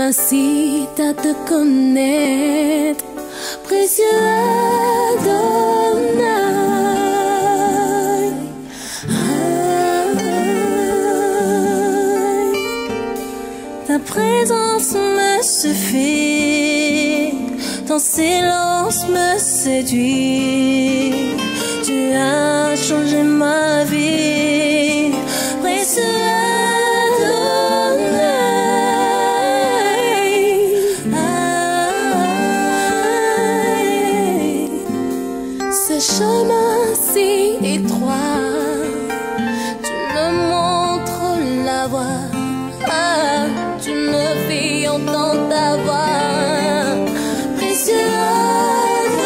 m'incite à te connaître, précieux Adonai. Ta présence me suffit, ton silence me séduit. Tu as changé ma vie, précieux Adonai. Ce chemin si étroit, tu me montres la voie. Tu me fais entendre ta voix, précieux Adonai.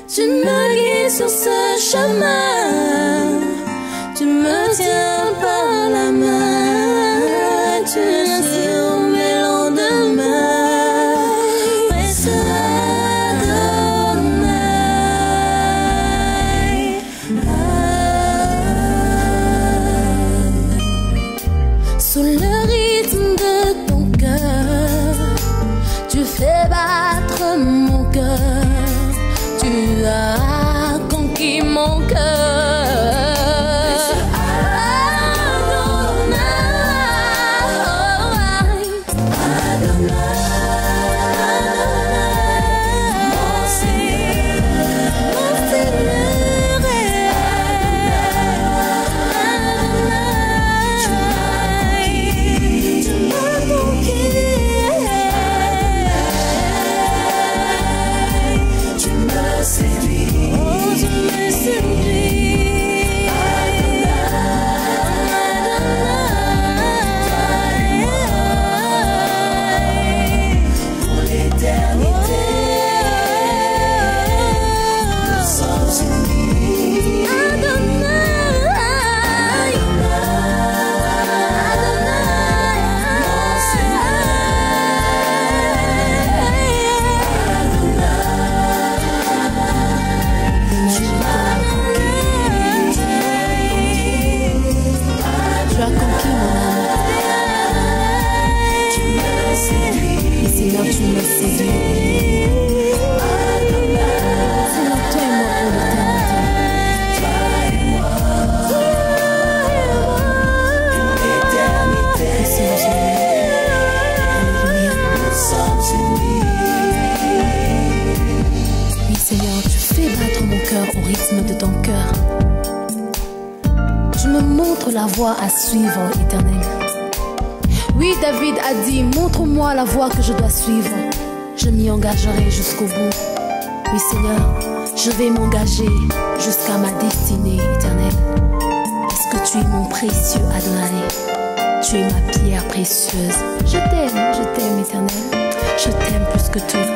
Tu me guides sur ce chemin, tu me tiens par la main, tu m'inspires mes lendemains, précieux sous le rythme de ton cœur, tu fais battre mon cœur. Tu as conquis mon cœur. Au rythme de ton cœur, tu me montres la voie à suivre, Éternel. Oui, David a dit, montre-moi la voie que je dois suivre. Je m'y engagerai jusqu'au bout. Oui, Seigneur, je vais m'engager jusqu'à ma destinée, Éternel. Parce que tu es mon précieux Adonai. Tu es ma pierre précieuse. Je t'aime, Éternel. Je t'aime plus que tout.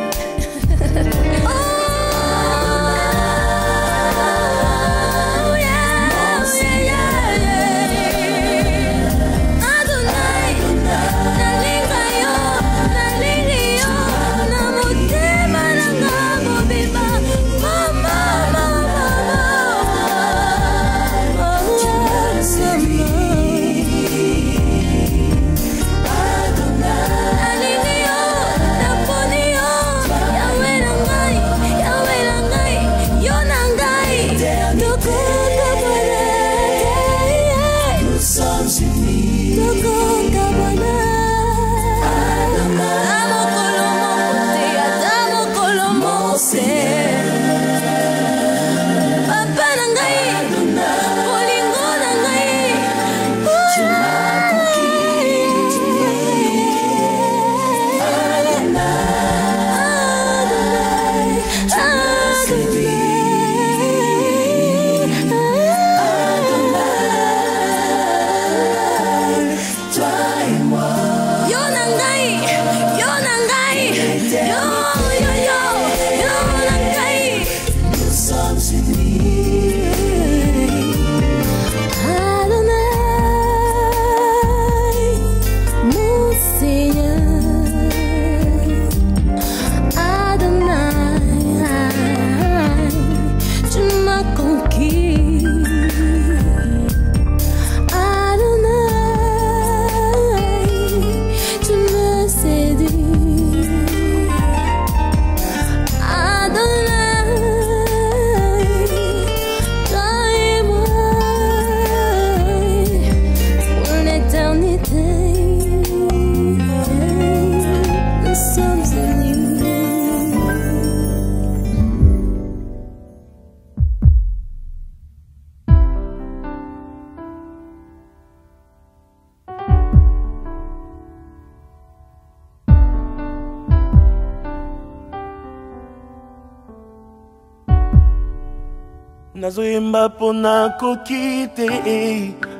nazoyemba po nakoki te,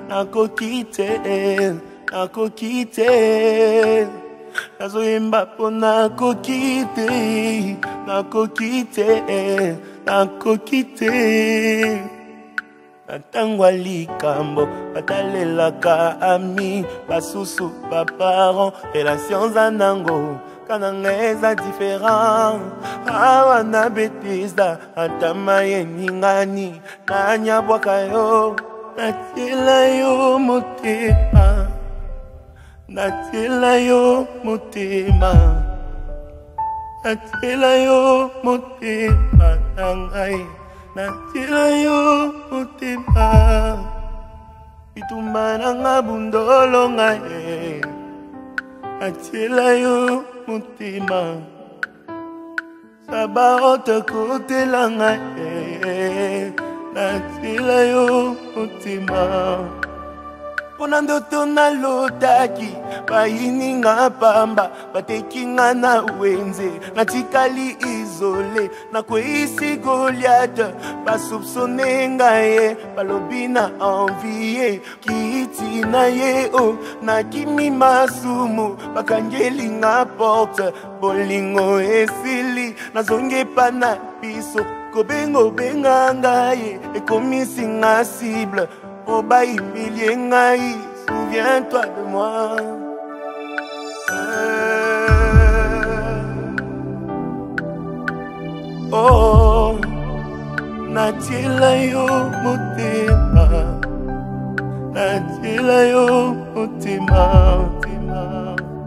nakoki te, nakoki te. Nazoyemba po nakoki te, nakoki te, nakoki te. Natangwa likambo, batalelaka ami, basusu, baparents, relations anango, kananga eza différent. Awa na Bethesda, atama yeningani, nanyabwaka yo, natiela yo motema, natiela yo motema, natiela yo motema nangai. Natiela yo motema, bitumba nanga bundolo ngaye. Natiela yo motema, sabaote kote la ngaye. Natiela yo motema, pona ndoto na lotaki, bayininga pamba, batekinga na wenze, natikali izole, na kweisi Goliath, basoupsone ngaye, balobi na envie, kiti na ye o, na kimi masumu, bakangeli nga porte, bolingo esili, nazonge pa na biso, kobengo benga ngaye, ekomisi nga cible, oh bah humilié ngai, souviens-toi de moi. Oh, natiela yo motema, natiela yo motema,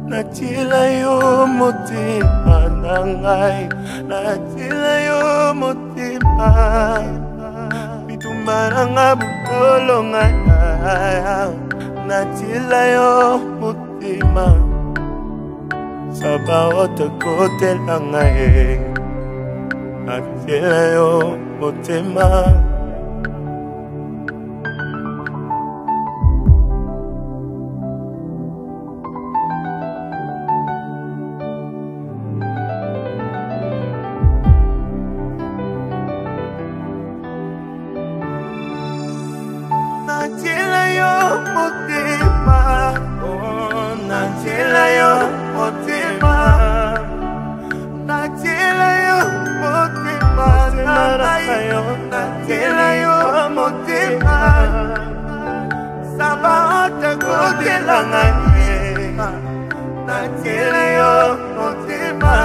natiela yo motema nangai, natiela yo motema. Maranga bukolo ngaya, natiela yo motema, sabaote kote la ngaye. Natiela yo motema, natiela yo motema, oh, natiela yo motema, natiela yo motema, natiela yo motema, sabaote kote la ngaye. Natiela yo motema,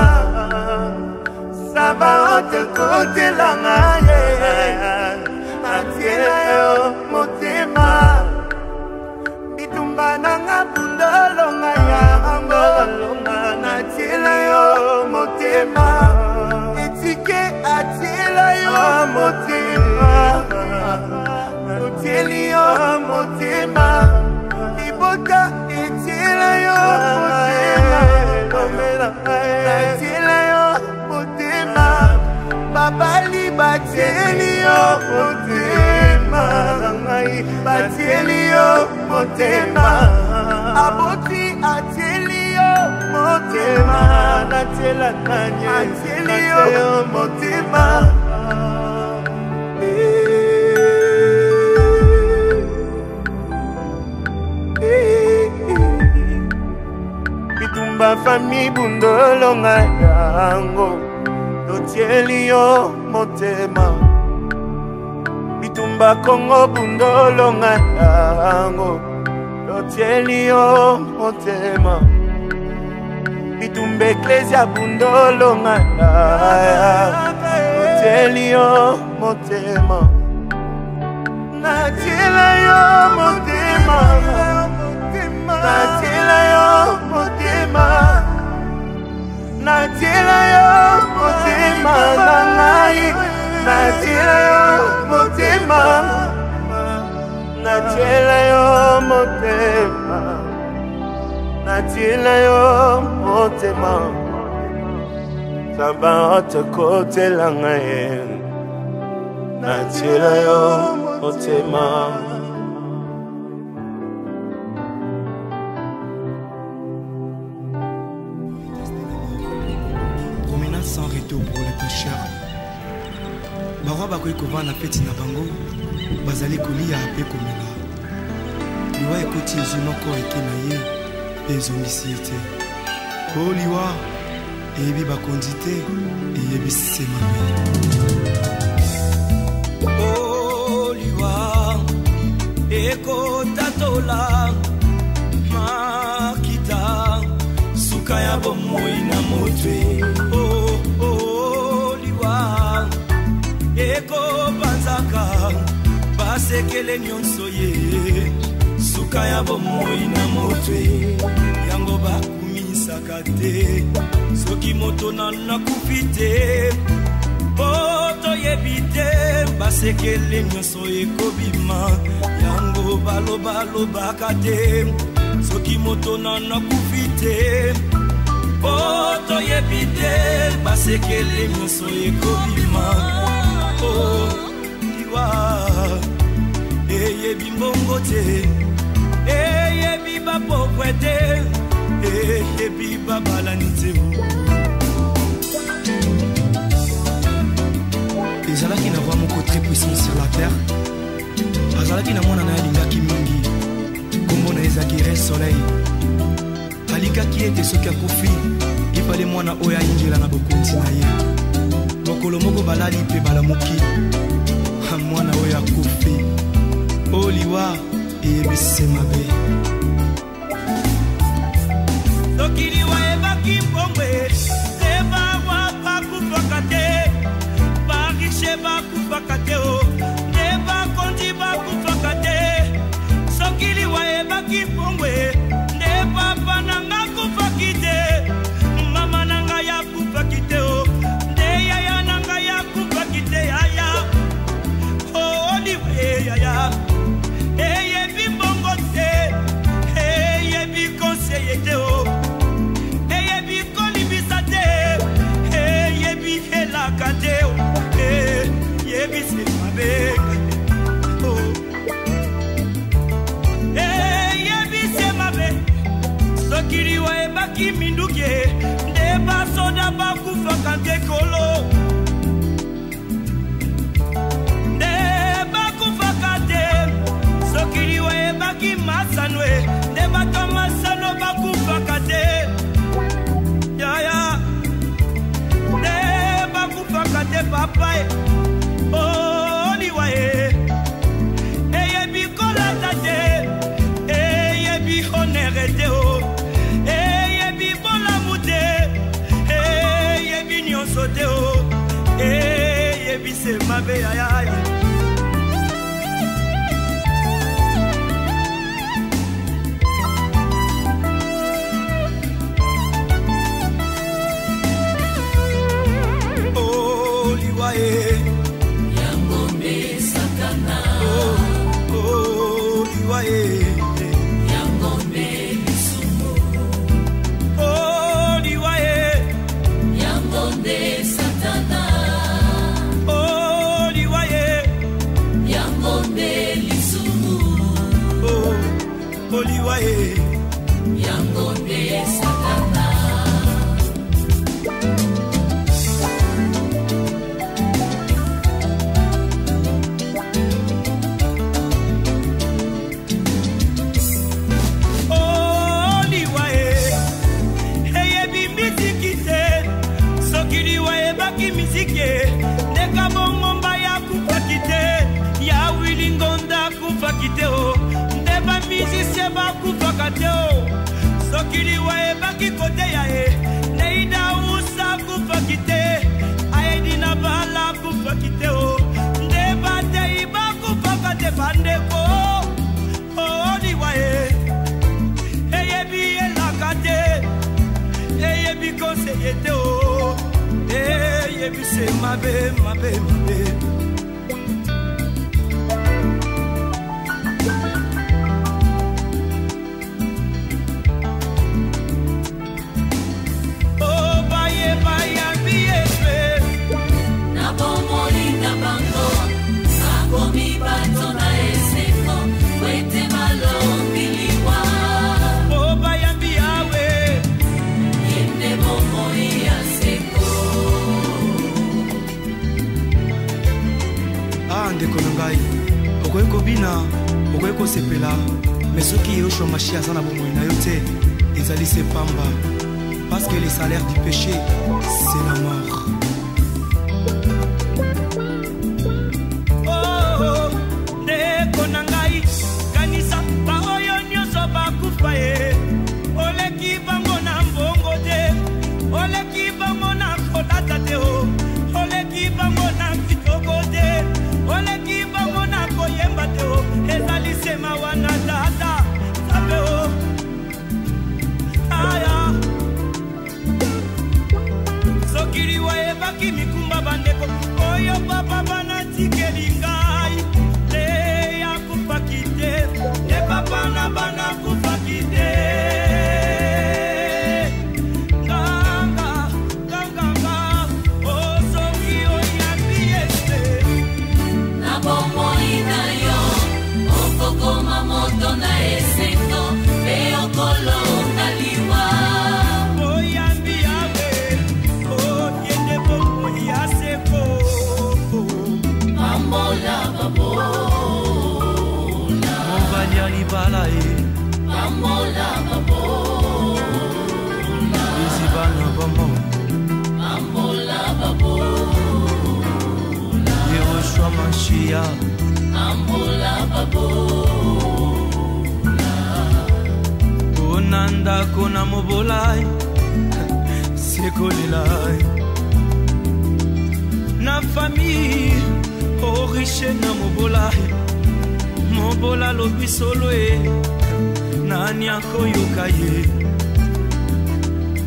sabaote kote la ngaye. Natiela yo motema, bitumba nanga bundolo ngaya angolonga. Natiela yo motema, etike atiela yo motema, natiela yo motema, ibota etiela yo motema, natiela yo motema, babali batieli yo motema, batieli yo motema, aboti atieli yo motema, natiela nanye atieli yo motema. Bitumba fami bundolo ngayango, lotieli yo motema. Bitumba Kongo bundolo ngayango, lotieli yo motema. Bitumba Ecclesia bundolo ngayango, lotieli yo motema. Natiela yo motema, natiela yo motema, natiela yo motema nangai, natiela yo motema, natiela yo motema, natiela yo motema, sabaote kote la ngaye. Natiela yo motema. Promenade sans retour pour les pêcheurs. barwa bakoki kovanda feti na bango bazali kolia mpe komela liwa ekoti ezwi moko eke na ye mpe ezongisi ye te o liwa eyebi bakonzi te eyebisi se mabe o liwa ekotatola makita suka ya bomoi na motwe o liwa ekopanzaka basekele nyonso ye suka ya bomoi na motwe yango bakumisaka te soki moto nakufi te po toyebi te basekele nyonso ekobima yango balobalobaka te soki moto nakufi te po toyebi te basekele nyonso ekobima o liwa eyebi mbongo te eyebi bapokwe te eyebi babalani te ezalaki na voix moko très puissant sur la terre azalaki na mwana na ye alingaki mingi kombo na ezalaki re soleil alikaki ete soki akufi ifale mwana oyo ayingela na bokonzi na ye mokolo moko balali mpe balamuki mwana oyo akufi o liwa eyebisi mabe soki liwa ebaki mbongwe te barwa bakufaka te barishe bakufaka te o te bakonzi bakufaka te soki liwa ebaki mbongwe nde papa nanga kufaki te mama nanga yakufaki te o nde yaya nanga yakufaki te yaya o liwa yaya eyebi mbongo te eyebi konseye te o eyebi kolibisa te eyebi helaka te o eyebi se mabe eyebi se mabe soki liwa ebaki minduki nde basoda bakufaka nde kolo nde bakufaka te soki liwa ebaki masanwe nde bato masano bakufaka te yaya nde bakufaka te papa o liwa eyebi kolata te eyebi honere te o eyebi bolamu te eyebi nyonso te o eyebi se mabe yaya Yangombe Satana liwa Yangombe Lisumu liwa Yangombe Satana liwa Yangombe Lisumu liwa Yangombe Satana ndeka bongomba ya kufaki te ya wilingonda kufaki te o nde bamizisie bakufaka te o soki liwa ebaki kote ya ye neida usa kufaki te aedi na bala kufaki te o nde batei bakufaka te bandeko o liwa eyebi elaka te eyebi konseye te o eyebi se mabe mabe mabe okoki kobina okoki kosepela mais soki yo chômage aza na bomoi na yo te ezali se pamba parce que le salaire du péché c'est la mort. Oh ndeko na ngai kanisa baoyo nyonso bakufa ye oleki bango na mbongo te oleki bango na kolata te o oleki bango na kitoko te oleki bango na koyemba te o ezali sema wana tata sabe o aya sokiri wa ebaki mikumba bandeko oyo papa bana tikeli ngai te ya kupaki te ne papa na bana kupaki te Koma moto na esento Peo kolonga liwa Oyambi yawe Oyende popo yaseko Mamola babola Mobali alibala Mamola babola Isibana bamo Mamola babola Yehoshua Mashiach Mamola babola Nanda kona mobolai sekolelai na famille o riche na mobola lobi solo nani akoyoka ye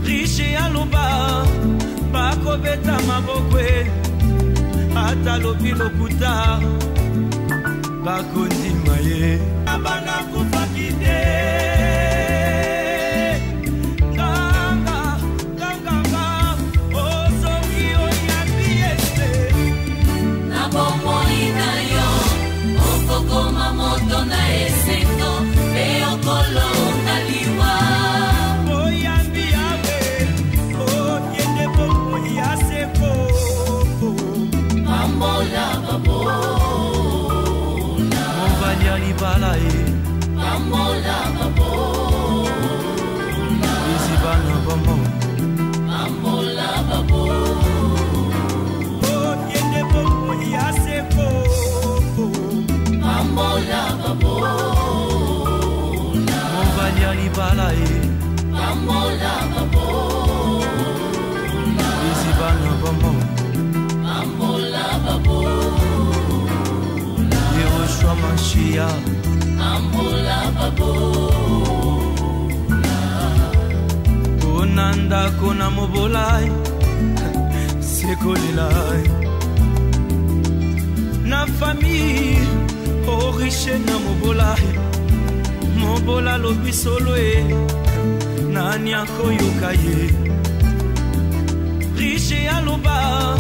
riche aloba bakobeta maboko ata lobi lokuta bakondima ye abana kufakide Koma moto na esento Peo kolonga liwa Oyambi yawe Oyende popo yaseko Mamola babola Mobali alibala Mamola babola Isibana bamo Mamola babola Oyende popo yaseko Mamola babola Mobali alibala Mamola babola Isibana bamo Mamola babola Yehoshua Mashiach Mamola babola Onanda kona mobolai sekolelai na famille o riche na mobola lobi solo nani akoyoka ye riche aloba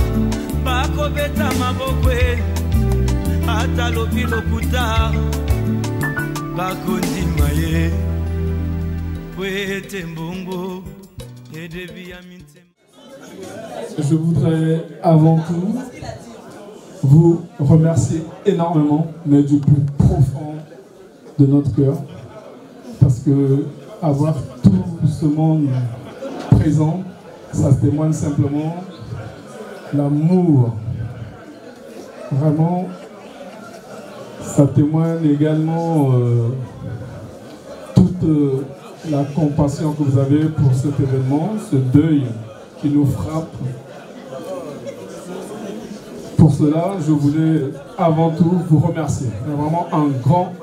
bakobeta maboko ata lobi lokuta bakondima ye po ete mbongo edebi ya mintema. Je voudrais avant tout vous remercier énormément, mais du plus profond de notre cœur, parce que avoir tout ce monde présent, ça témoigne simplement l'amour. Vraiment, ça témoigne également toute la compassion que vous avez pour cet événement, ce deuil qui nous frappe. Pour cela, je voulais avant tout vous remercier. Vraiment un grand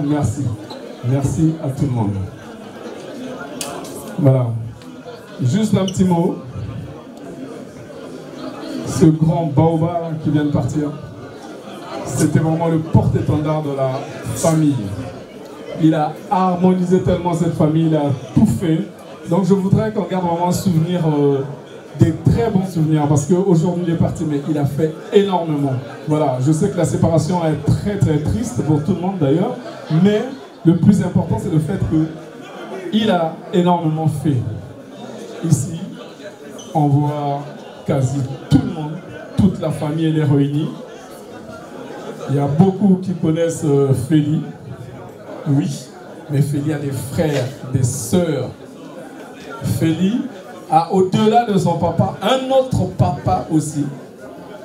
merci. Merci à tout le monde. Voilà. Juste un petit mot. Ce grand baobab qui vient de partir, c'était vraiment le porte-étendard de la famille. Il a harmonisé tellement cette famille, il a tout fait. Donc je voudrais qu'on garde vraiment un souvenir, des très bons souvenirs, parce qu'aujourd'hui il est parti, mais il a fait énormément. Voilà, je sais que la séparation est très triste pour tout le monde d'ailleurs, mais le plus important c'est le fait qu'il a énormément fait. Ici, on voit quasi tout le monde, toute la famille elle est réunie. Il y a beaucoup qui connaissent Feli. Oui, mais Feli a des frères, des sœurs. Feli a au-delà de son papa, un autre papa aussi,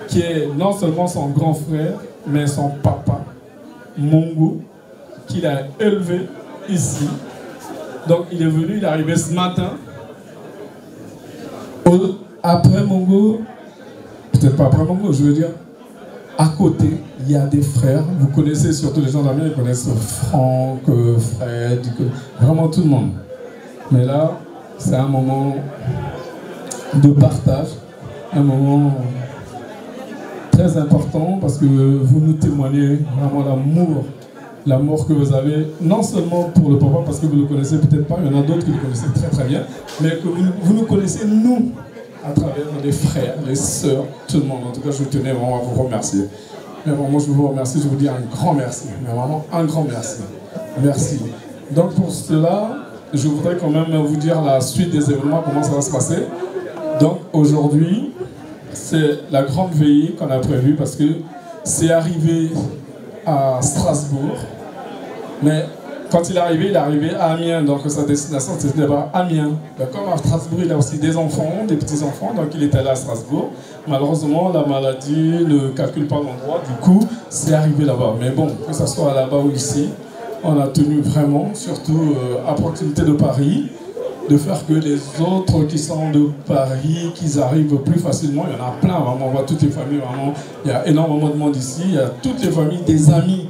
qui est non seulement son grand frère, mais son papa, Mongo, qu'il a élevé ici. Donc il est venu, il est arrivé ce matin. Après Mongo, peut-être pas après Mongo, je veux dire, à côté, il y a des frères. Vous connaissez surtout les gens d'Amiens, ils connaissent Franck, Fred, vraiment tout le monde. Mais là, c'est un moment de partage, un moment très important parce que vous nous témoignez vraiment l'amour que vous avez, non seulement pour le papa parce que vous ne le connaissez peut-être pas, il y en a d'autres qui le connaissent très très bien, mais que vous nous connaissez nous à travers les frères, les sœurs, tout le monde. En tout cas, je tenais vraiment à vous remercier. Mais vraiment, je vous remercie, je vous dis un grand merci, mais vraiment un grand merci. Merci. Donc pour cela, je voudrais quand même vous dire la suite des événements, comment ça va se passer. Donc aujourd'hui, c'est la grande veillée qu'on a prévue parce que c'est arrivé à Strasbourg. Mais quand il est arrivé à Amiens. Donc sa destination c'était d'abord Amiens. Comme à Strasbourg, il a aussi des enfants, des petits-enfants. Donc il était là à Strasbourg. Malheureusement, la maladie ne calcule pas l'endroit. Du coup, c'est arrivé là-bas. Mais bon, que ce soit là-bas ou ici, on a tenu vraiment, surtout à proximité de Paris, de faire que les autres qui sont de Paris, qu'ils arrivent plus facilement. Il y en a plein, vraiment, on voit toutes les familles, vraiment. Il y a énormément de monde ici. Il y a toutes les familles, des amis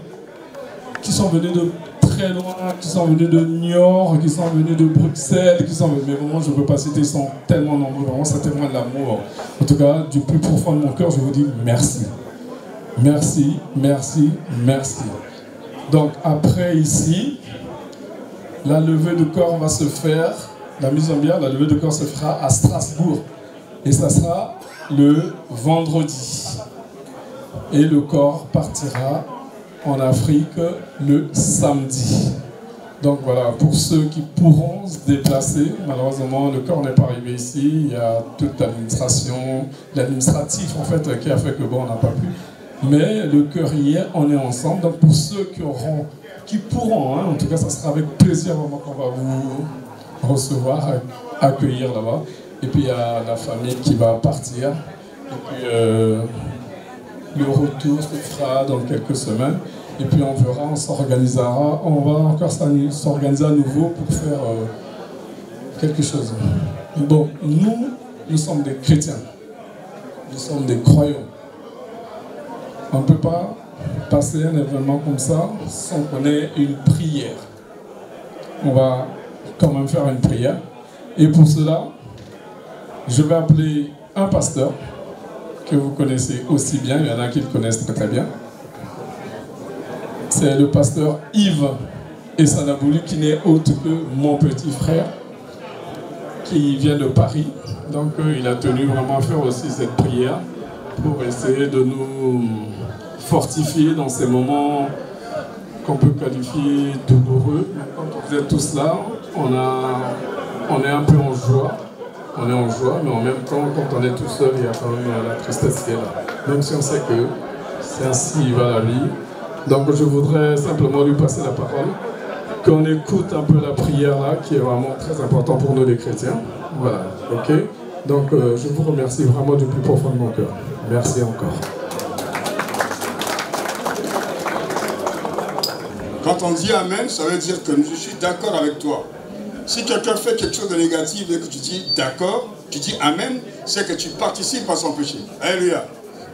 qui sont venus de très loin, qui sont venus de Niort, qui sont venus de Bruxelles, qui sont venus, mais vraiment, je ne peux pas citer, ils sont tellement nombreux. Vraiment, ça témoigne de l'amour. En tout cas, du plus profond de mon cœur, je vous dis merci. Merci, merci, merci. Donc après ici, la levée de corps va se faire, la mise en bière, la levée de corps se fera à Strasbourg. Et ça sera le vendredi. Et le corps partira en Afrique le samedi. Donc voilà, pour ceux qui pourront se déplacer, malheureusement le corps n'est pas arrivé ici, il y a toute l'administration, l'administratif en fait qui a fait que bon, on n'a pas pu. Mais le cœur y est, on est ensemble. Donc pour ceux qui pourront, hein, en tout cas ça sera avec plaisir vraiment qu'on va vous recevoir, accueillir là-bas. Et puis il y a la famille qui va partir. Et puis le retour se fera dans quelques semaines. Et puis on verra, on s'organisera. On va encore s'organiser à nouveau pour faire quelque chose. Bon, nous sommes des chrétiens. Nous sommes des croyants. On ne peut pas passer un événement comme ça sans qu'on ait une prière. On va quand même faire une prière. Et pour cela, je vais appeler un pasteur que vous connaissez aussi bien. Il y en a qui le connaissent très très bien. C'est le pasteur Yves Essanabouli qui n'est autre que mon petit frère qui vient de Paris. Donc il a tenu vraiment à faire aussi cette prière pour essayer de nous fortifier dans ces moments qu'on peut qualifier douloureux. Quand vous êtes tous là, on est un peu en joie. On est en joie, mais en même temps, quand on est tout seul, il y a quand même la tristesse qui est là. Même si on sait que c'est ainsi va la vie. Donc je voudrais simplement lui passer la parole, qu'on écoute un peu la prière là, qui est vraiment très important pour nous les chrétiens. Voilà, ok. Donc je vous remercie vraiment du plus profond de mon cœur. Merci encore. Quand on dit Amen, ça veut dire que je suis d'accord avec toi. Si quelqu'un fait quelque chose de négatif et que tu dis d'accord, tu dis Amen, c'est que tu participes à son péché. Alléluia.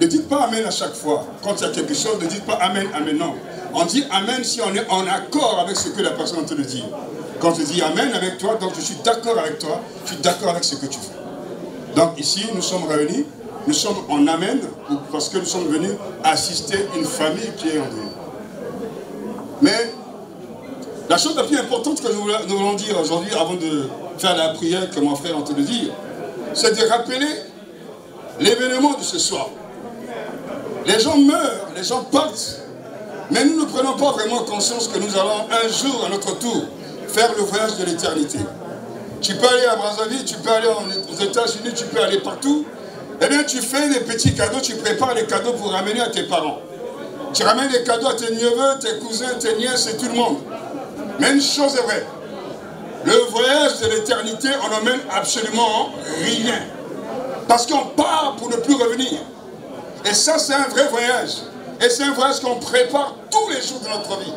Ne dites pas Amen à chaque fois. Quand il y a quelque chose, ne dites pas Amen, Amen, non. On dit Amen si on est en accord avec ce que la personne est en train de dire. Quand je dis Amen avec toi, donc je suis d'accord avec toi, je suis d'accord avec ce que tu fais. Donc ici, nous sommes réunis, nous sommes en Amen, parce que nous sommes venus assister une famille qui est en deuil. Mais la chose la plus importante que nous voulons dire aujourd'hui, avant de faire la prière que mon frère est en train de dire, c'est de rappeler l'événement de ce soir. Les gens meurent, les gens partent, mais nous ne prenons pas vraiment conscience que nous allons un jour, à notre tour, faire le voyage de l'éternité. Tu peux aller à Brazzaville, tu peux aller aux États-Unis, tu peux aller partout. Eh bien, tu fais des petits cadeaux, tu prépares les cadeaux pour ramener à tes parents. Tu ramènes des cadeaux à tes neveux, tes cousins, tes nièces et tout le monde. Mais une chose est vraie. Le voyage de l'éternité, on n'emmène absolument rien. Parce qu'on part pour ne plus revenir. Et ça, c'est un vrai voyage. Et c'est un voyage qu'on prépare tous les jours de notre vie.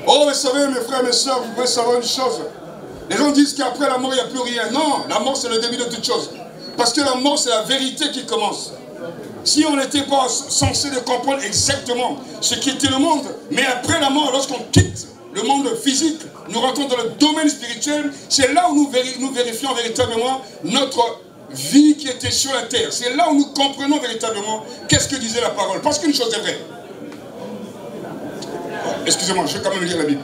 Oh, vous savez, mes frères, mes soeurs, vous pouvez savoir une chose. Les gens disent qu'après la mort, il n'y a plus rien. Non, la mort, c'est le début de toute chose. Parce que la mort, c'est la vérité qui commence. Si on n'était pas censé de comprendre exactement ce qui était le monde, mais après la mort, lorsqu'on quitte le monde physique, nous rentrons dans le domaine spirituel, c'est là où nous vérifions véritablement notre vie qui était sur la terre. C'est là où nous comprenons véritablement qu'est-ce que disait la parole. Parce qu'une chose est vraie. Excusez-moi, je vais quand même lire la Bible.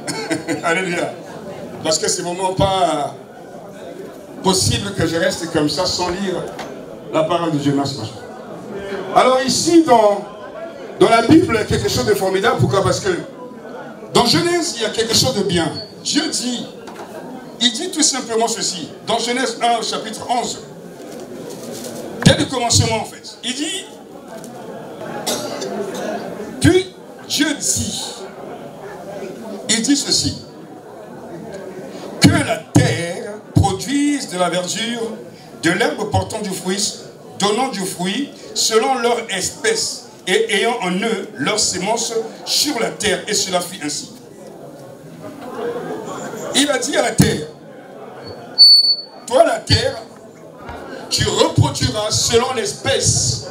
Alléluia. Parce que c'est vraiment pas possible que je reste comme ça sans lire la parole de Dieu. Merci. Alors ici, dans la Bible, il y a quelque chose de formidable. Pourquoi? Parce que dans Genèse, il y a quelque chose de bien. Dieu dit, il dit tout simplement ceci. Dans Genèse 1, chapitre 11, dès le commencement en fait, il dit, puis Dieu dit, il dit ceci, que la terre produise de la verdure, de l'herbe portant du fruit, donnant du fruit, selon leur espèce, et ayant en eux leur sémence sur la terre, et cela fut ainsi. Il a dit à la terre, toi la terre, tu reproduiras selon l'espèce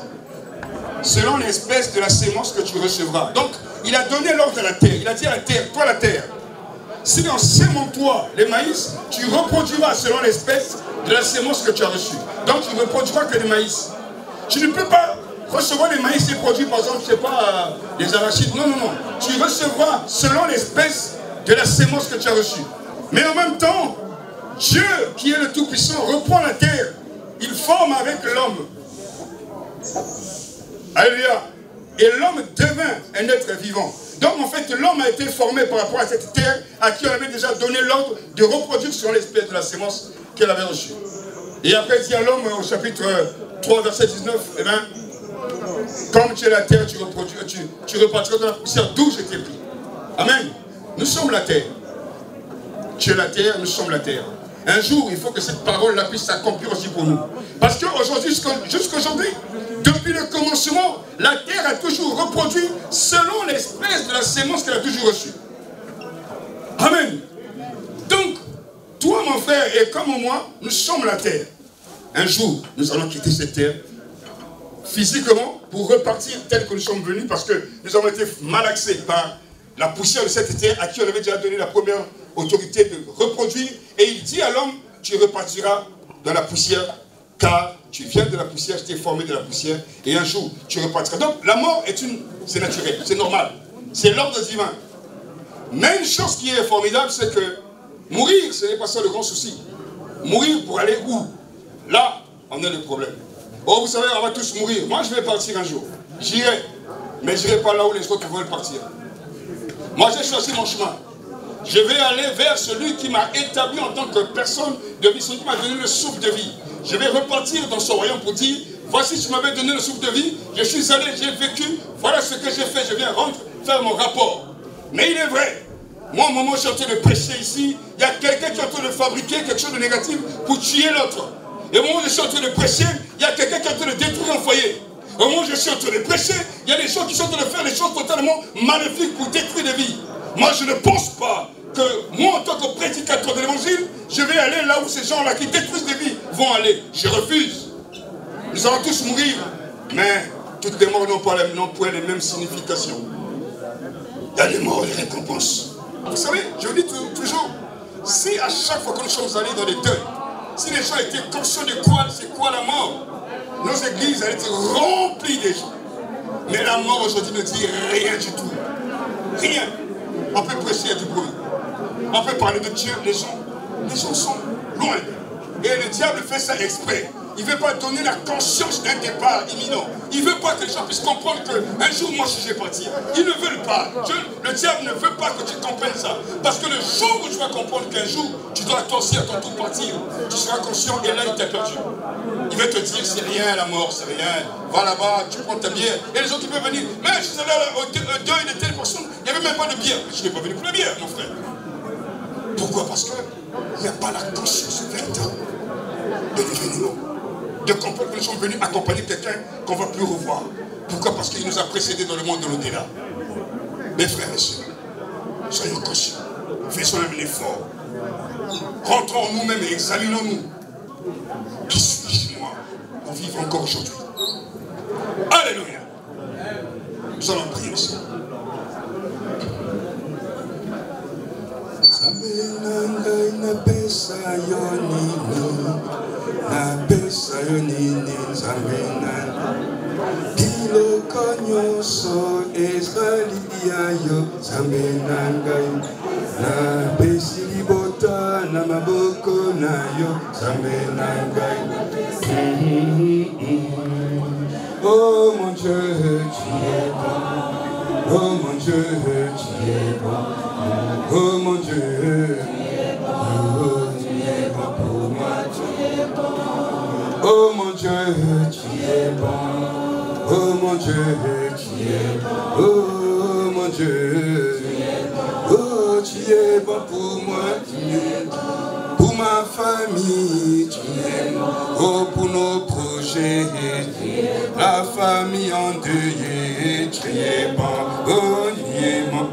de la sémence que tu recevras. Donc, il a donné l'ordre à la terre. Il a dit à la terre, toi la terre, si on sème en toi les maïs, tu reproduiras selon l'espèce de la sémence que tu as reçue. Donc, tu ne reproduiras que des maïs. Tu ne peux pas recevoir des maïs et produire, par exemple, je ne sais pas, des arachides. Non, non, non. Tu recevras selon l'espèce de la sémence que tu as reçue. Mais en même temps, Dieu, qui est le Tout-Puissant, reprend la terre. Il forme avec l'homme. Alléluia. Et l'homme devint un être vivant. Donc en fait, l'homme a été formé par rapport à cette terre à qui on avait déjà donné l'ordre de reproduire sur l'espèce de la sémence qu'elle avait reçue. Et après, il dit à l'homme au chapitre 3, verset 19, eh bien, comme tu es la terre, tu repartiras dans la poussière d'où je t'ai pris. Amen. Nous sommes la terre. Tu es la terre, nous sommes la terre. Un jour, il faut que cette parole-là puisse s'accomplir aussi pour nous. Parce qu'aujourd'hui, jusqu'aujourd'hui, depuis le commencement, la terre a toujours reproduit selon l'espèce de la sémence qu'elle a toujours reçue. Amen. Donc, toi, mon frère, et comme moi, nous sommes la terre. Un jour, nous allons quitter cette terre physiquement pour repartir tel que nous sommes venus parce que nous avons été malaxés par la poussière de cette terre à qui on avait déjà donné la première autorité de reproduire. Et il dit à l'homme, tu repartiras dans la poussière car tu viens de la poussière, je t'ai formé de la poussière et un jour tu repartiras. Donc la mort c'est naturel, c'est normal, c'est l'ordre divin. Mais une chose qui est formidable, c'est que mourir, ce n'est pas ça le grand souci. Mourir pour aller où? Là, on a le problème. Oh, vous savez, on va tous mourir. Moi, je vais partir un jour. J'irai. Mais je n'irai pas là où les autres veulent partir. Moi, j'ai choisi mon chemin. Je vais aller vers celui qui m'a établi en tant que personne de vie, celui qui m'a donné le souffle de vie. Je vais repartir dans son royaume pour dire, voici, tu m'avais donné le souffle de vie, je suis allé, j'ai vécu, voilà ce que j'ai fait, je viens rentrer, faire mon rapport. Mais il est vrai, moi, au moment où je suis en train de prêcher ici, il y a quelqu'un qui est en train de fabriquer quelque chose de négatif pour tuer l'autre. Et au moment où je suis en train de prêcher, il y a quelqu'un qui est en train de détruire un foyer. Au moment où je suis en train de prêcher, il y a des gens qui sont en train de faire des choses totalement maléfiques pour détruire des vies. Moi, je ne pense pas que moi, en tant que prédicateur de l'évangile, je vais aller là où ces gens-là qui détruisent des vies vont aller. Je refuse. Nous allons tous mourir. Mais toutes les morts n'ont pas les mêmes significations. Il y a des morts et des récompenses. Vous savez, je vous dis toujours, si à chaque fois que nous sommes allés dans les deuils, si les gens étaient conscients de quoi, c'est quoi la mort, nos églises allaient être remplies des gens. Mais la mort aujourd'hui ne dit rien du tout. Rien. On peut prêcher, il y a du bruit. On peut parler de Dieu, les gens sont loin. Et le diable fait ça exprès. Il ne veut pas donner la conscience d'un départ imminent. Il ne veut pas que les gens puissent comprendre qu'un jour, moi, je vais partir. Ils ne veulent pas. Le diable ne veut pas que tu comprennes ça. Parce que le jour où tu vas comprendre qu'un jour, tu dois toi aussi à ton tour partir, tu seras conscient et là, il t'a perdu. Il va te dire, c'est rien la mort, c'est rien. Va là-bas, tu prends ta bière. Et les autres, ils peuvent venir. Mais je suis allé au deuil de telle personne, il n'y avait même pas de bière. Je n'ai pas venu pour la bière, mon frère. Pourquoi? Parce qu'il n'y a pas la conscience véritable de l'événement. De comprendre que nous sommes venus accompagner quelqu'un qu'on ne va plus revoir. Pourquoi? Parce qu'il nous a précédés dans le monde de l'au-delà. Mes frères et sœurs, soyons conscients. Faisons même l'effort. Rentrons en nous-mêmes et examinons-nous. Qui suis-je, moi, pour vivre encore aujourd'hui? Alléluia. Nous allons prier, Seigneur. Oh mon Dieu, tu es bon. Oh mon Dieu, tu es bon. Oh mon Dieu, oh tu es bon pour moi, tu es bon. Oh mon Dieu, tu es bon. Oh mon Dieu, tu es bon. Oh mon Dieu, oh tu es bon pour moi, tu es bon. Pour ma famille, tu es bon. Oh pour nos projets, la famille endeuillée, tu es bon. Oh tu es bon.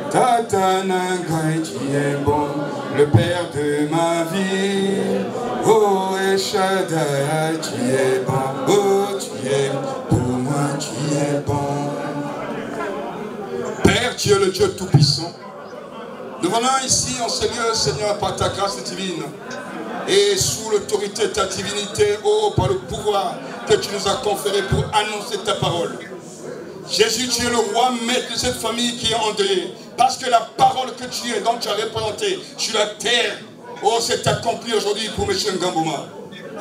Tata Nangai, tu es bon, le père de ma vie. Oh Eshadai, tu es bon. Oh tu es bon, pour moi tu es bon. Père, tu es le Dieu Tout-Puissant. Nous venons ici en ce lieu, Seigneur, par ta grâce divine et sous l'autorité de ta divinité, oh, par le pouvoir que tu nous as conféré pour annoncer ta parole. Jésus, tu es le roi maître de cette famille qui est endeuillée. Parce que la parole que tu es, dont tu as représenté sur la terre, oh, s'est accomplie aujourd'hui pour M. Ngambouma.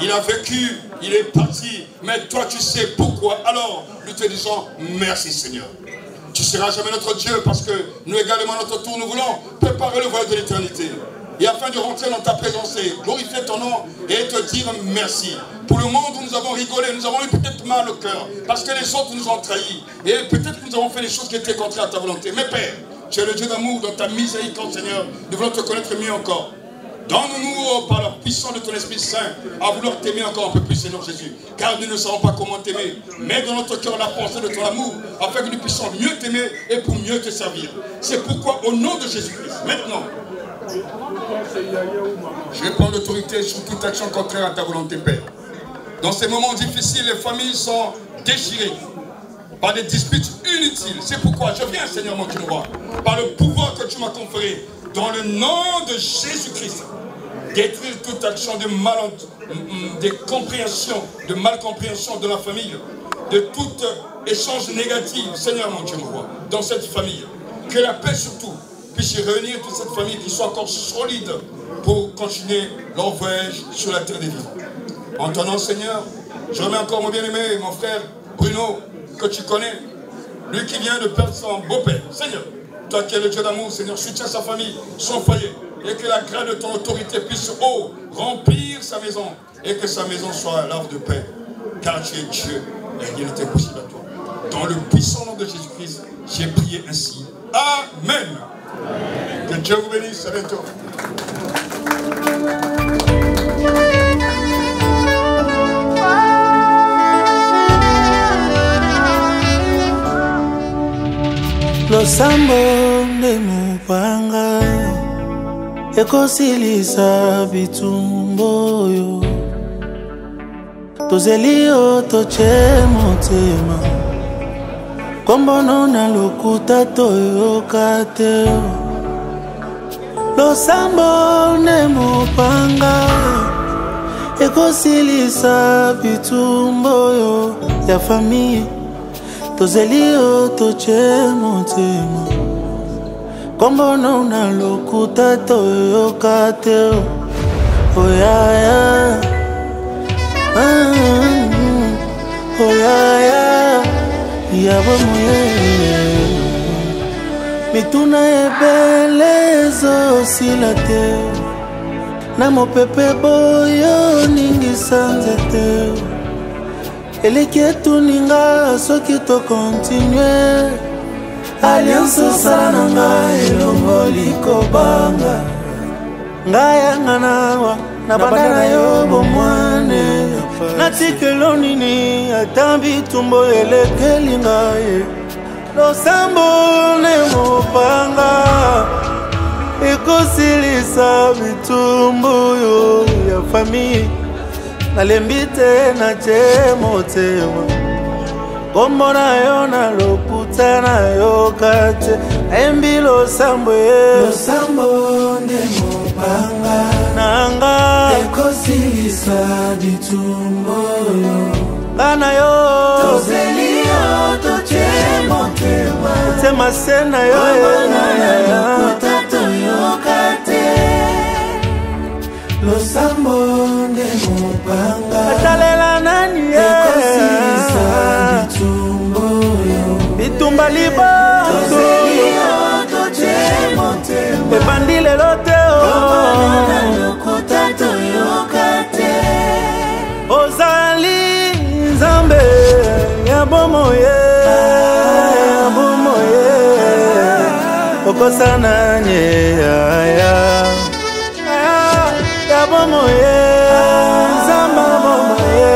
Il a vécu, il est parti, mais toi tu sais pourquoi. Alors, nous te disons merci Seigneur. Tu seras jamais notre Dieu parce que nous également, notre tour, nous voulons préparer le voyage de l'éternité. Et afin de rentrer dans ta présence et glorifier ton nom et te dire merci. Pour le monde où nous avons rigolé, nous avons eu peut-être mal au cœur parce que les autres nous ont trahis. Et peut-être que nous avons fait des choses qui étaient contraires à ta volonté. Mais Père, tu es le Dieu d'amour, dans ta miséricorde Seigneur. Nous voulons te connaître mieux encore. Donne-nous par la puissance de ton Esprit Saint à vouloir t'aimer encore un peu plus, Seigneur Jésus. Car nous ne savons pas comment t'aimer. Mets dans notre cœur la pensée de ton amour afin que nous puissions mieux t'aimer et pour mieux te servir. C'est pourquoi, au nom de Jésus-Christ, maintenant, je prends l'autorité sur toute action contraire à ta volonté, Père. Dans ces moments difficiles, les familles sont déchirées par des disputes inutiles. C'est pourquoi je viens, Seigneur mon Dieu, par le pouvoir que tu m'as conféré, dans le nom de Jésus-Christ, détruire toute action de malcompréhension de la famille, de tout échange négatif, Seigneur mon Dieu, dans cette famille. Que la paix surtout puisse réunir toute cette famille qui soit encore solide pour continuer leur voyage sur la terre des vivants. En ton nom, Seigneur, je remets encore mon bien-aimé, mon frère Bruno, que tu connais, lui qui vient de perdre son beau-père. Seigneur, toi qui es le Dieu d'amour, Seigneur, soutiens sa famille, son foyer, et que la grâce de ton autorité puisse remplir sa maison, et que sa maison soit l'arbre de paix, car tu es Dieu, et rien n'est impossible à toi. Dans le puissant nom de Jésus-Christ, j'ai prié ainsi. Amen. Que Dieu vous bénisse, à bientôt. Losambo nde mupanga ekosilisa bitumbo yo tozeli yo toche motema kombono na lokuta toyoka te Losambo nde mupanga ekosilisa bitumbo yo ya famille tozeli yo toche motema kombono na lokuta toyoka te oyaya Oh ya bomoye mituna ebelezo sila te na mopepe boyo ningi sanzete eleki etuninga soki tokontinue alliance osala na ngai elongo likobanga ngai yanga nawa na banda na yo bomwane natikelo nini ata bitumbo elekeli ngai losambo ne mopanga ekosilisa bitumbu yo ya famille nalembi te na je motema kombo na yo na lokuta na yo kate embi losambo nde mopanga nanga ekosilisa bitumbu yo ngana yo tozeli yo toche motema utema sena yo lokuta to yo kate losambo nde mopanga atalela nani ekosilisa bitumbu yo bitumba liboto tozeli yo toche motema ebandi lelo te lokuta to yo kate ozali nzambe ya bomoye okosana nye ya bomoye nzamba bomoye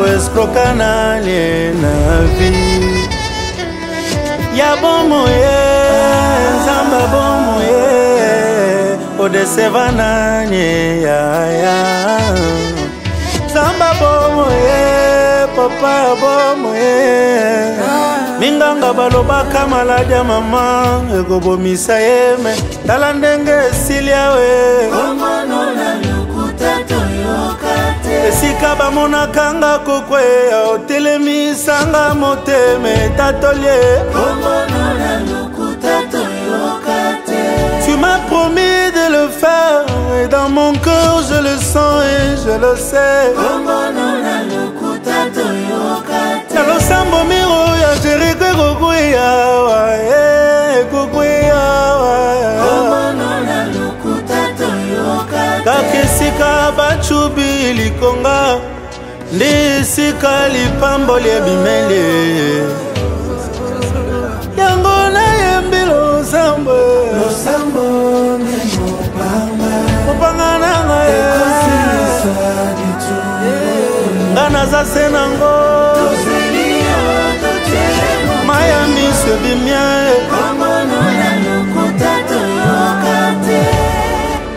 oeskrokana nye na vi ya bomoye nzamba bomoye odesevana nye nzamba bomoye papa bomoye minganga balobaka maladi ya mama ekobomisa yeme tala ndenge esili yawe esika bamonakanga kokweya otelemisanga motema etatolie tu m'as promis de le faire et dans mon cœur je le sens et je le sais losambo miro ya jerike kokuya kaka esika bacubi likonga nde esika lipamboli ebimeli yango nayembi losambo mopanga nanga nga naza se nango maya miso bimia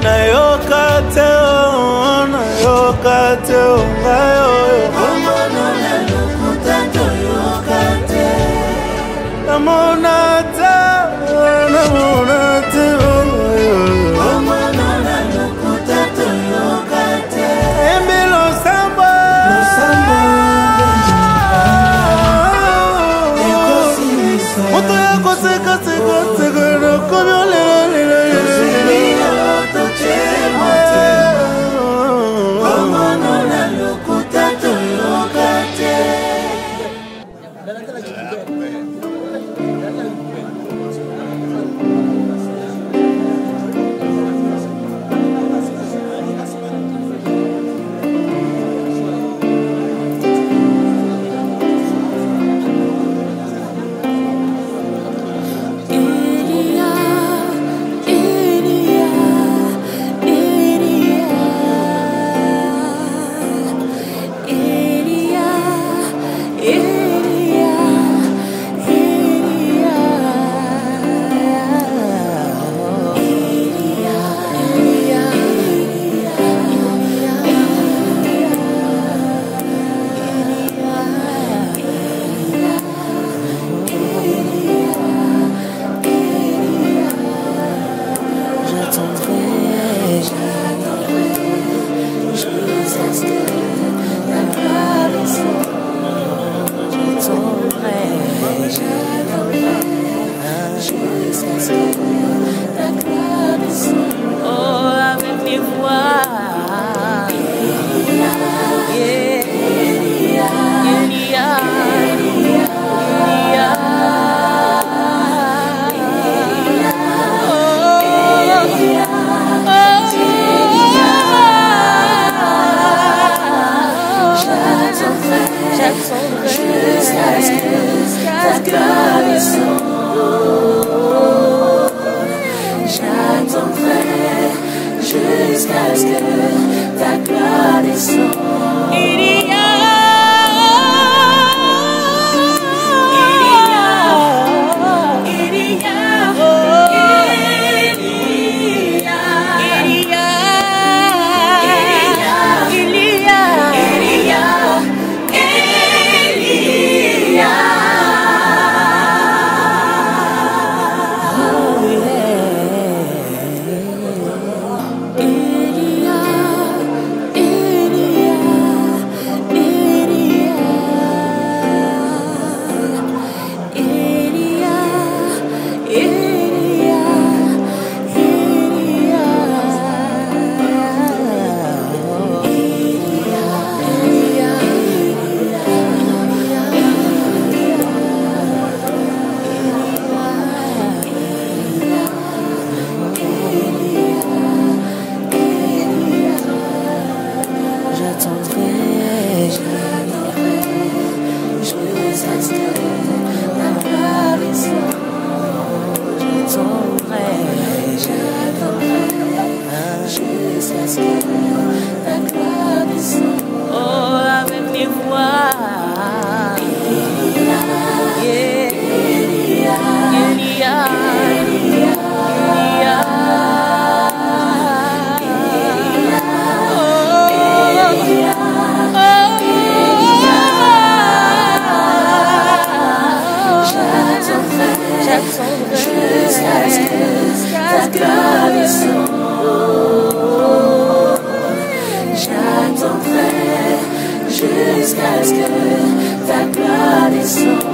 nayoka te ngayo namona te embi losambo moto ya kosekaseka nakobiolelelele jusqu'à ce que ta gloire descende. J'attendrai jusqu'à ce que ta gloire descende.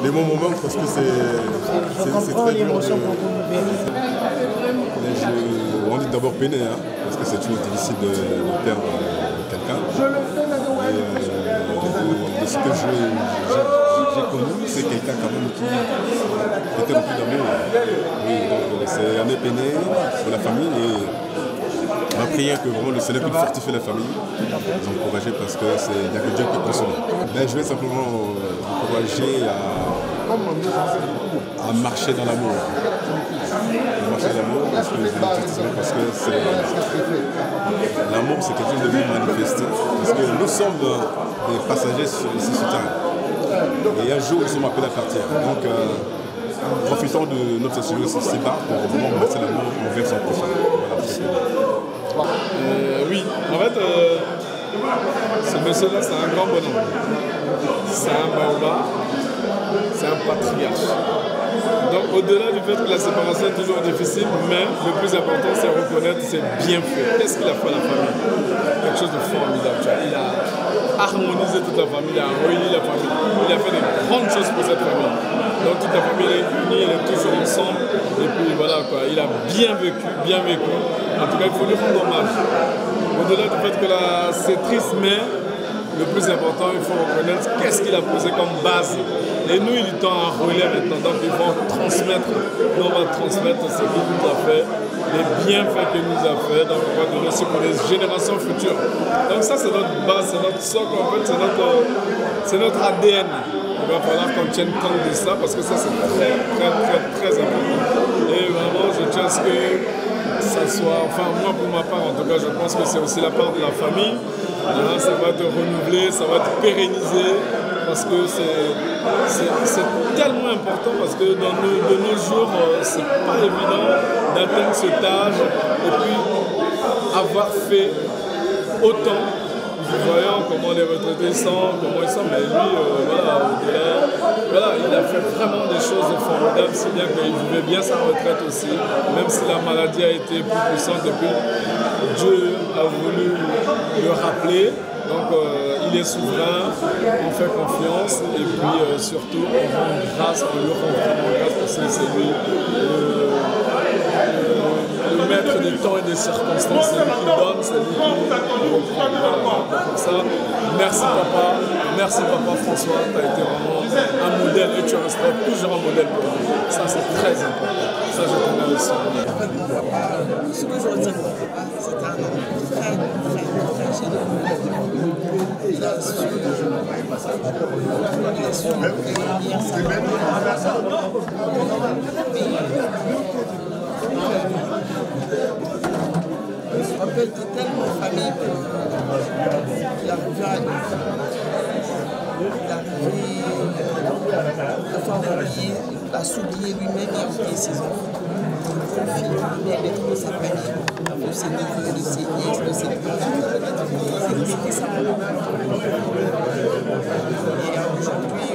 Les bons moments parce que c'est très dur. On est d'abord peiné, hein, parce que c'est toujours difficile de perdre quelqu'un. De ce que j'ai connu, c'est quelqu'un quand même qui était rempli d'amour. Oui, donc c'est un peiné pour la famille et ma prière que vraiment le Seigneur puisse fortifier la famille, les encourager parce que il n'y a que Dieu qui peut consoler. Ben, je vais simplement encourager à marcher dans l'amour. Marcher dans l'amour parce que l'amour c'est quelque chose de bien manifesté. Parce que nous sommes des passagers ici sur terre. Et un jour nous sommes appelés à partir. Donc profitons de notre séparation pour vraiment marcher l'amour envers son prochain. Oui, en fait, ce monsieur-là, c'est un grand bonhomme. C'est un baobab, c'est un patriarche. Donc, au-delà du fait que la séparation est toujours difficile, mais le plus important, c'est reconnaître ses bienfaits. Qu'est-ce qu'il a fait à la famille? Quelque chose de formidable. Il a harmonisé toute la famille, il a réuni la famille, il a fait de grandes choses pour cette famille. Donc, toute la famille est unie, elle est toujours ensemble. Et puis, voilà, quoi. Il a bien vécu, bien vécu. En tout cas, il faut lui rendre hommage. Au-delà du fait que là, c'est triste, mais le plus important, il faut reconnaître qu'est-ce qu'il a posé comme base. Et nous, il est temps à relais maintenant. Donc, ils vont transmettre. Nous, on va transmettre ce qu'il nous a fait, les bienfaits qu'il nous a fait. Donc, on va donner ce pour les générations futures. Donc, ça, c'est notre base, c'est notre socle, en fait, c'est notre ADN. Il va falloir qu'on tienne compte de ça parce que ça, c'est très, très, très, très important. Et vraiment, je tiens à ce que ça soit, enfin moi pour ma part en tout cas, je pense que c'est aussi la part de la famille. Là, ça va être renouvelé, ça va être pérennisé parce que c'est tellement important parce que de nos jours, c'est pas évident d'atteindre cet âge et puis avoir fait autant. Voyons comment les retraités sont, comment ils sont, mais lui, voilà, Il a fait vraiment des choses formidables, si bien qu'il vivait bien sa retraite aussi, même si la maladie a été plus puissante depuis. Dieu a voulu le rappeler. Donc il est souverain, on fait confiance et puis surtout on rend grâce, on lui rend vraiment grâce parce que c'est lui le maître des temps et des circonstances, c'est lui qui donne, c'est lui qui reprend. Voilà. Pour ça, merci papa François, tu as été vraiment un modèle et tu resteras toujours un modèle pour nous. Ça c'est très important, ça je tenais aussi. Ce que je retiens de mon papa, c'est un homme très généreux. Il a su accueillir sa je me rappelle de tellement de familles qu'il a revu à nous. Il a arrivé à s'oublier lui-même et à oublier ses enfants. Il a d'être de sa famille, de ses neveux, de ses nièces, de ses parents. C'était ça. Et aujourd'hui,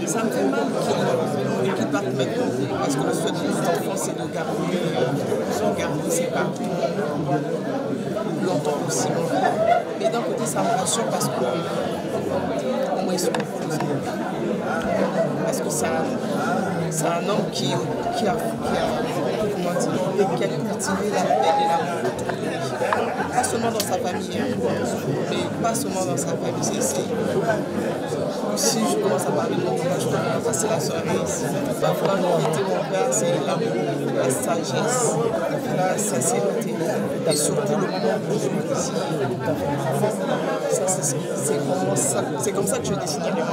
ça me fait mal qu'il parte maintenant, parce que le souhait de nos enfants, c'est de garder ses parents longtemps aussi. Mais d'un côté, ça me rassure parce que au moins ils sont parce que c'est un homme qui a cultivé la paix et l'amour. Pas seulement dans sa famille, mais pas seulement dans sa famille. Si je commence à parler de mon papa, je peux passer la soirée ici. Parfois, l'honnêteté de mon père, c'est l'amour, la sagesse, la sincérité et surtout le moment où je me dis. C'est comme ça que je déciderai mon père.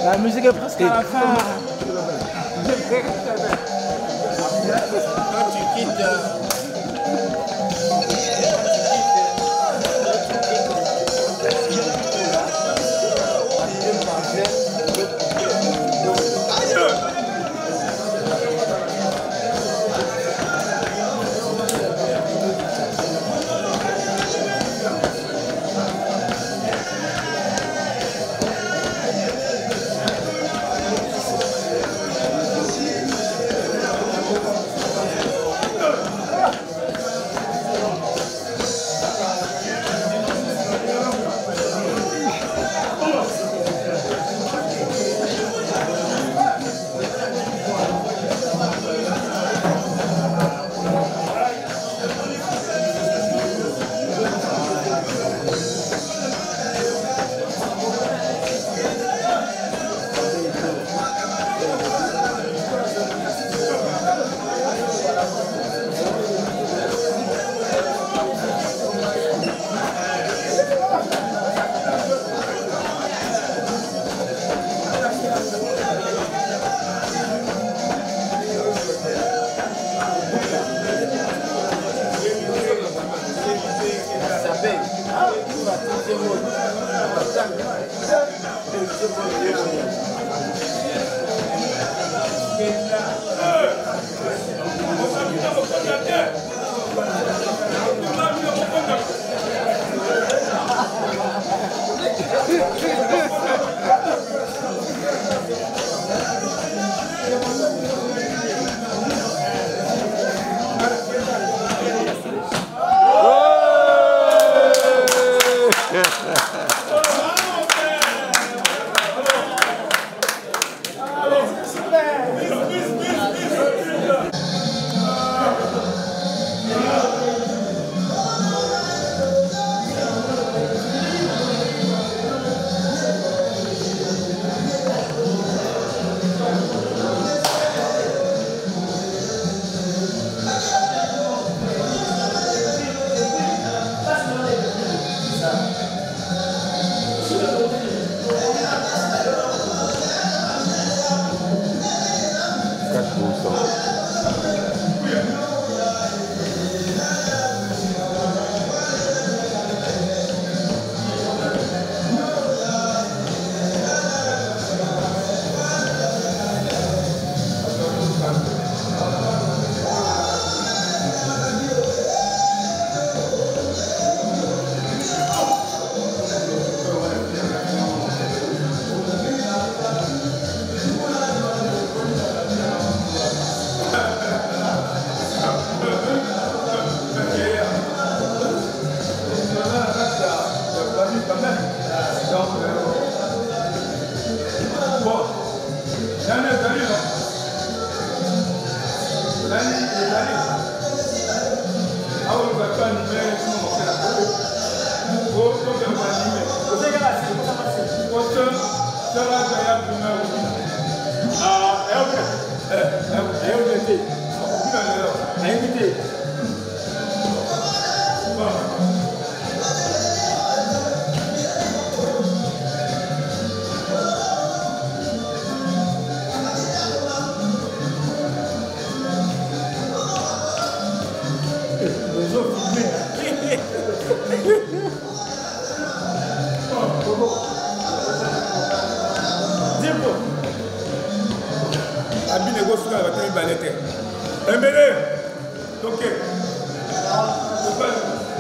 La musique est presque à la fin. Quand tu quittes...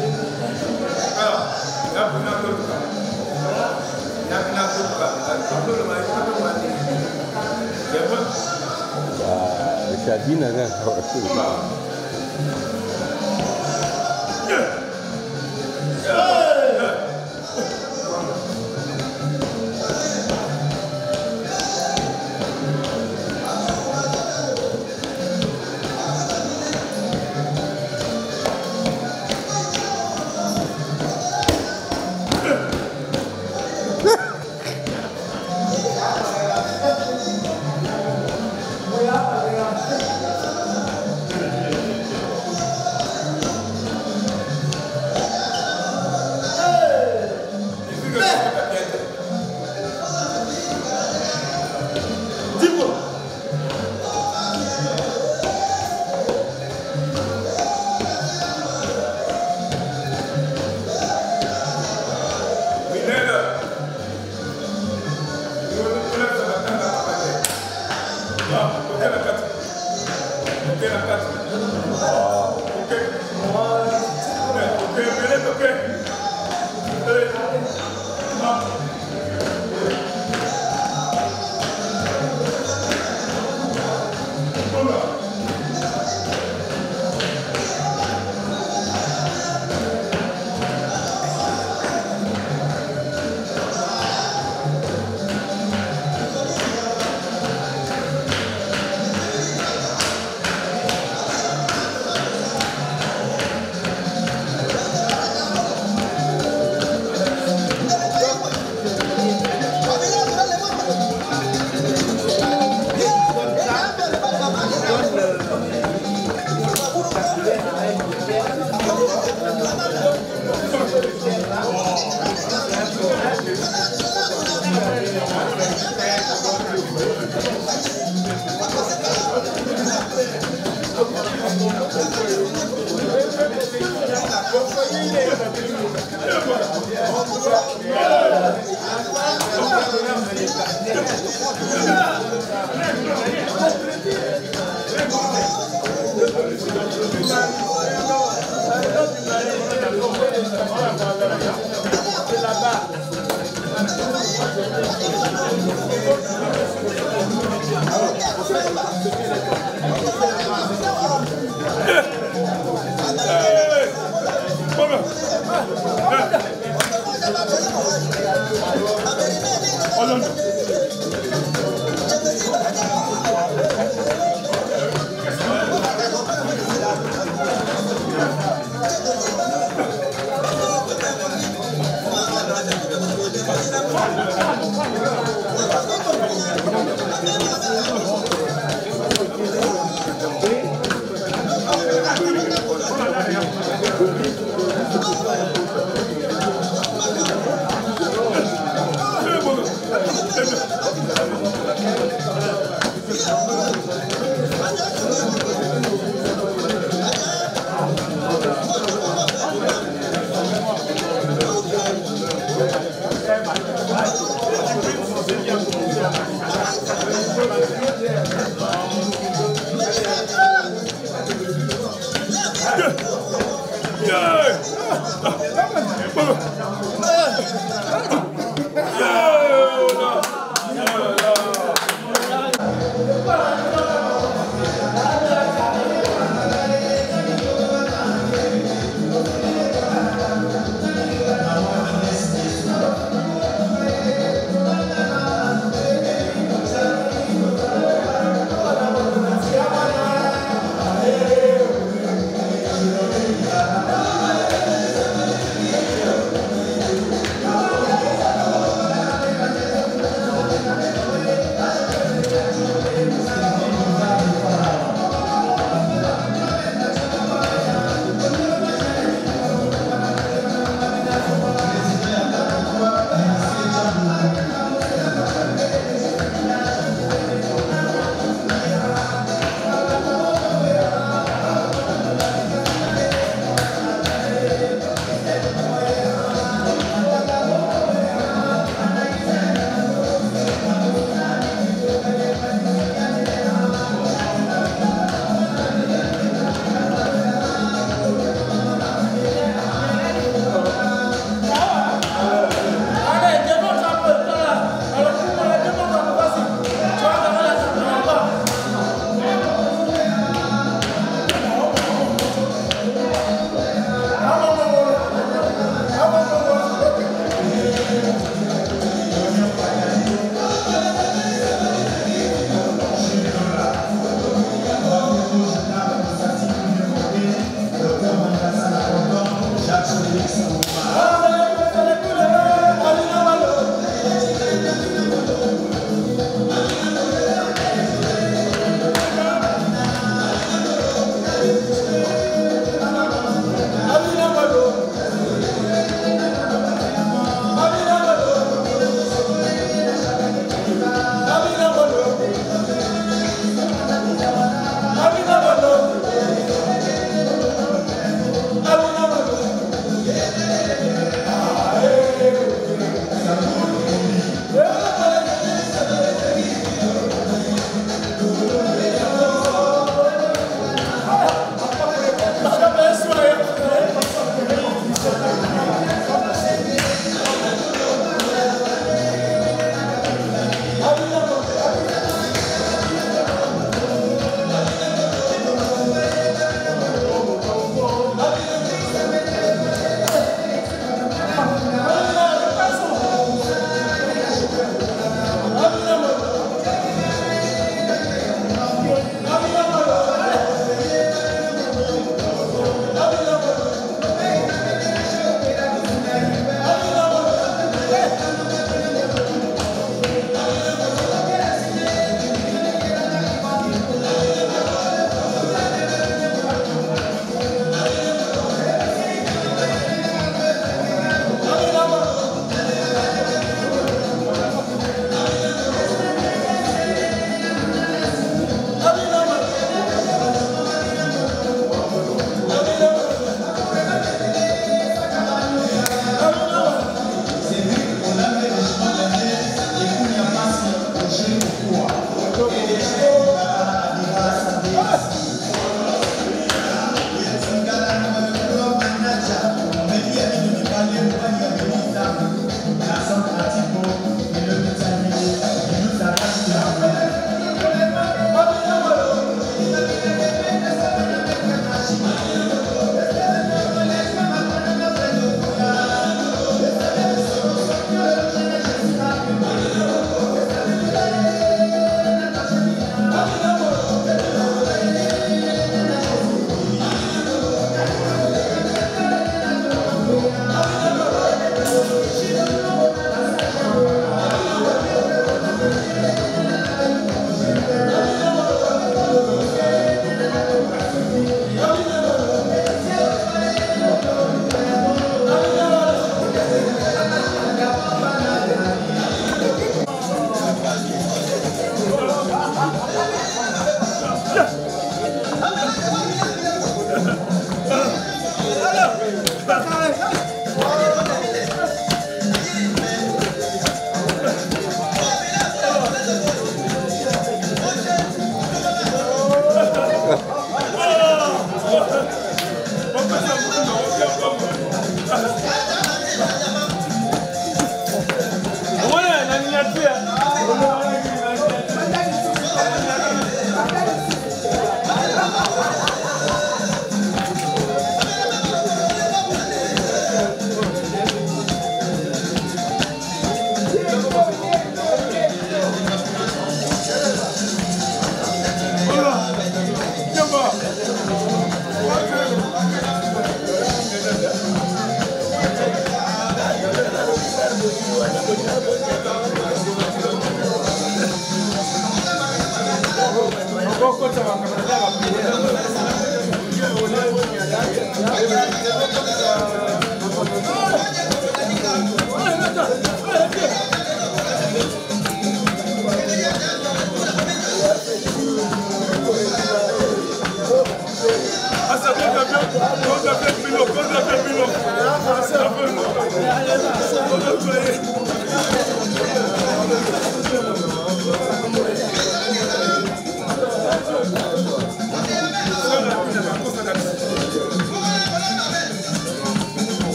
Yeah.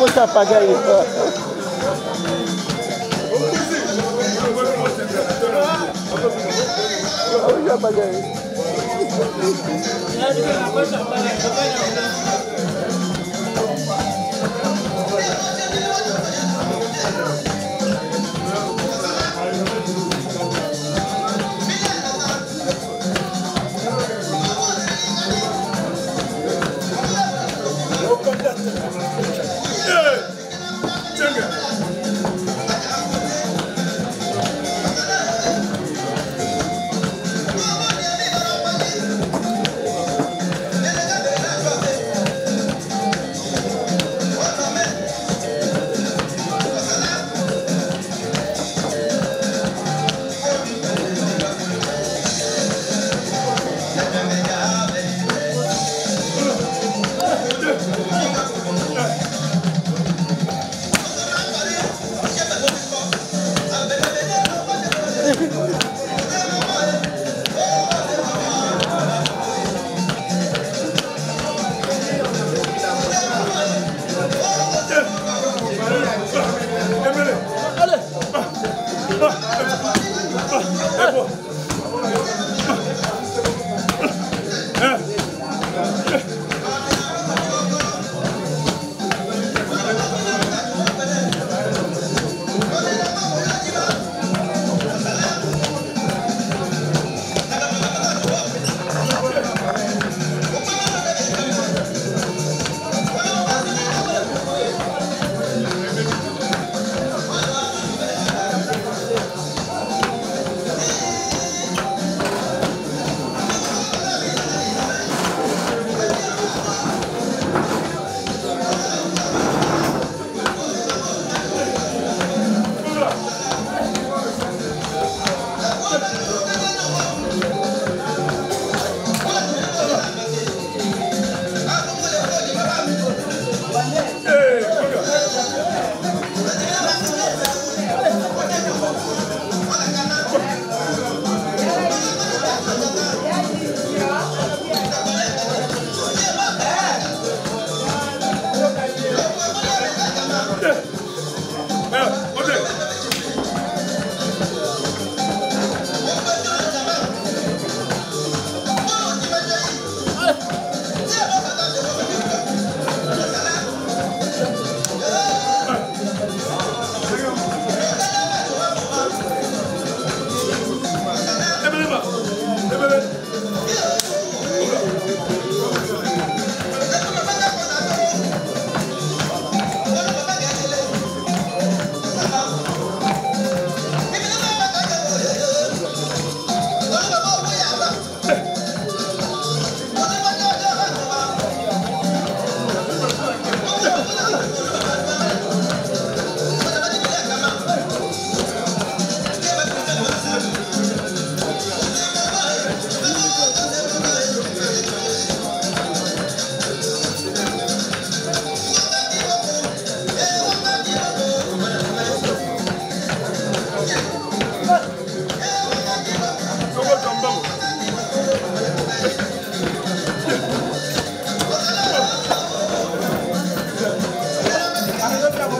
Vou te apagar aí. Vou te apagar aí.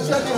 Merci.